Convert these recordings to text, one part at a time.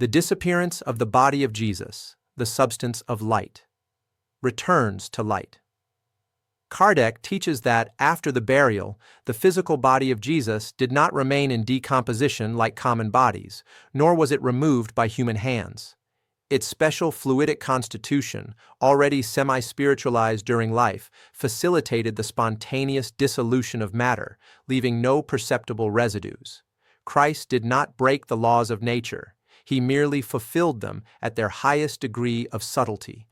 The disappearance of the body of Jesus, the substance of light, returns to light. Kardec teaches that, after the burial, the physical body of Jesus did not remain in decomposition like common bodies, nor was it removed by human hands. Its special fluidic constitution, already semi-spiritualized during life, facilitated the spontaneous dissolution of matter, leaving no perceptible residues. Christ did not break the laws of nature. He merely fulfilled them at their highest degree of subtlety.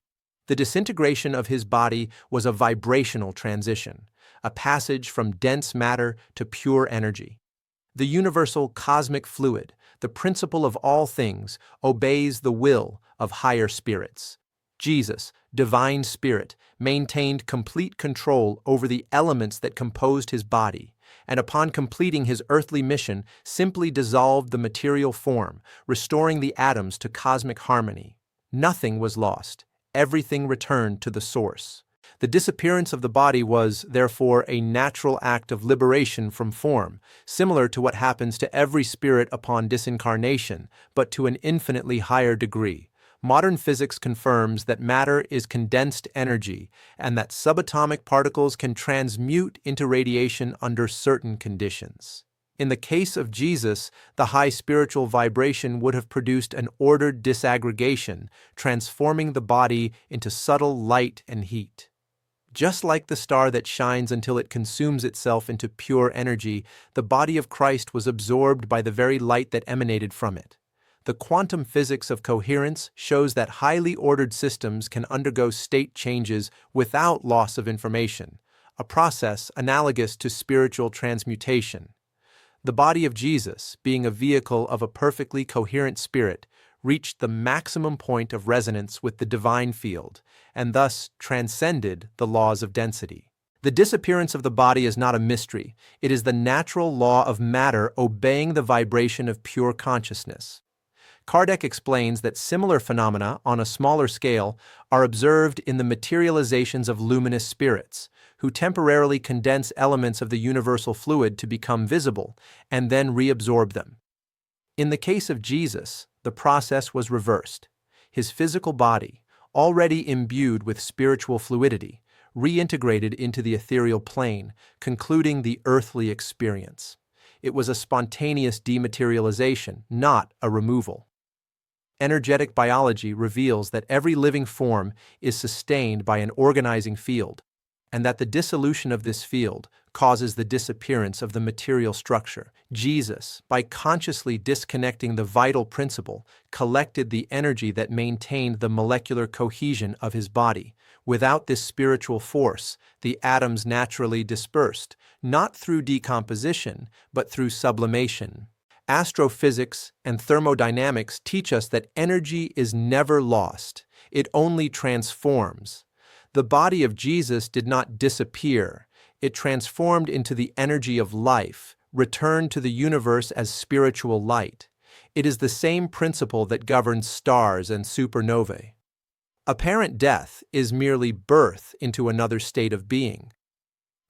The disintegration of his body was a vibrational transition, a passage from dense matter to pure energy. The universal cosmic fluid, the principle of all things, obeys the will of higher spirits. Jesus, divine spirit, maintained complete control over the elements that composed his body, and upon completing his earthly mission, simply dissolved the material form, restoring the atoms to cosmic harmony. Nothing was lost. Everything returned to the source. The disappearance of the body was, therefore, a natural act of liberation from form, similar to what happens to every spirit upon disincarnation, but to an infinitely higher degree. Modern physics confirms that matter is condensed energy and that subatomic particles can transmute into radiation under certain conditions. In the case of Jesus, the high spiritual vibration would have produced an ordered disaggregation, transforming the body into subtle light and heat. Just like the star that shines until it consumes itself into pure energy, the body of Christ was absorbed by the very light that emanated from it. The quantum physics of coherence shows that highly ordered systems can undergo state changes without loss of information, a process analogous to spiritual transmutation. The body of Jesus, being a vehicle of a perfectly coherent spirit, reached the maximum point of resonance with the divine field, and thus transcended the laws of density. The disappearance of the body is not a mystery. It is the natural law of matter obeying the vibration of pure consciousness. Kardec explains that similar phenomena, on a smaller scale, are observed in the materializations of luminous spirits, who temporarily condense elements of the universal fluid to become visible, and then reabsorb them. In the case of Jesus, the process was reversed. His physical body, already imbued with spiritual fluidity, reintegrated into the ethereal plane, concluding the earthly experience. It was a spontaneous dematerialization, not a removal. Energetic biology reveals that every living form is sustained by an organizing field, and that the dissolution of this field causes the disappearance of the material structure. Jesus, by consciously disconnecting the vital principle, collected the energy that maintained the molecular cohesion of his body. Without this spiritual force, the atoms naturally dispersed, not through decomposition, but through sublimation. Astrophysics and thermodynamics teach us that energy is never lost, it only transforms. The body of Jesus did not disappear, it transformed into the energy of life, returned to the universe as spiritual light. It is the same principle that governs stars and supernovae. Apparent death is merely birth into another state of being.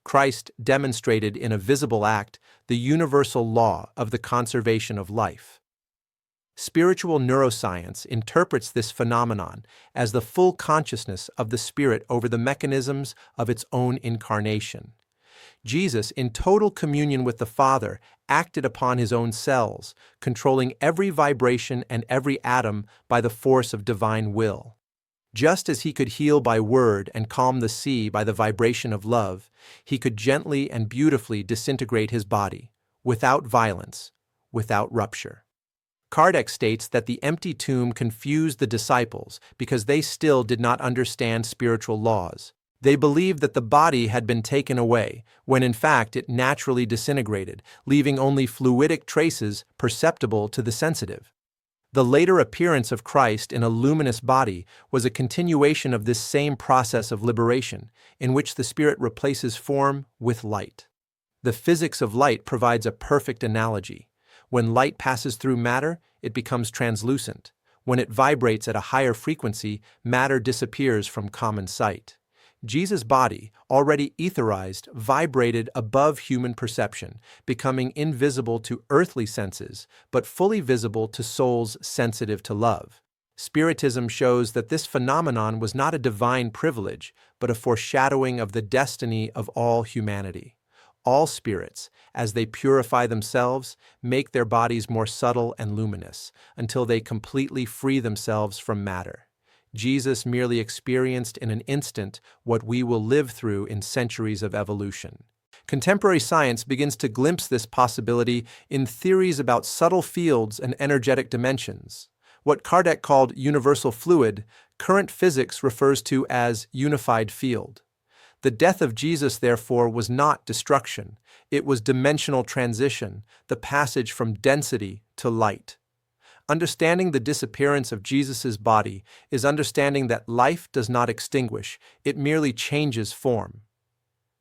Christ demonstrated in a visible act the universal law of the conservation of life. Spiritual neuroscience interprets this phenomenon as the full consciousness of the spirit over the mechanisms of its own incarnation. Jesus, in total communion with the Father, acted upon his own cells, controlling every vibration and every atom by the force of divine will. Just as he could heal by word and calm the sea by the vibration of love, he could gently and beautifully disintegrate his body, without violence, without rupture. Kardec states that the empty tomb confused the disciples because they still did not understand spiritual laws. They believed that the body had been taken away, when in fact it naturally disintegrated, leaving only fluidic traces perceptible to the sensitive. The later appearance of Christ in a luminous body was a continuation of this same process of liberation, in which the spirit replaces form with light. The physics of light provides a perfect analogy. When light passes through matter, it becomes translucent. When it vibrates at a higher frequency, matter disappears from common sight. Jesus' body, already etherized, vibrated above human perception, becoming invisible to earthly senses, but fully visible to souls sensitive to love. Spiritism shows that this phenomenon was not a divine privilege, but a foreshadowing of the destiny of all humanity. All spirits, as they purify themselves, make their bodies more subtle and luminous, until they completely free themselves from matter. Jesus merely experienced in an instant what we will live through in centuries of evolution. Contemporary science begins to glimpse this possibility in theories about subtle fields and energetic dimensions. What Kardec called universal fluid, current physics refers to as unified field. The death of Jesus, therefore, was not destruction. It was dimensional transition, the passage from density to light. Understanding the disappearance of Jesus' body is understanding that life does not extinguish, it merely changes form.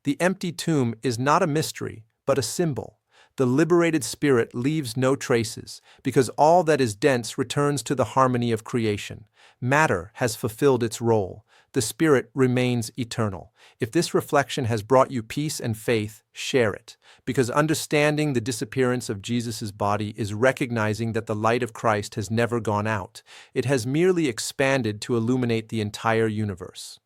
The empty tomb is not a mystery, but a symbol. The liberated spirit leaves no traces, because all that is dense returns to the harmony of creation. Matter has fulfilled its role. The spirit remains eternal. If this reflection has brought you peace and faith, share it, because understanding the disappearance of Jesus' body is recognizing that the light of Christ has never gone out. It has merely expanded to illuminate the entire universe.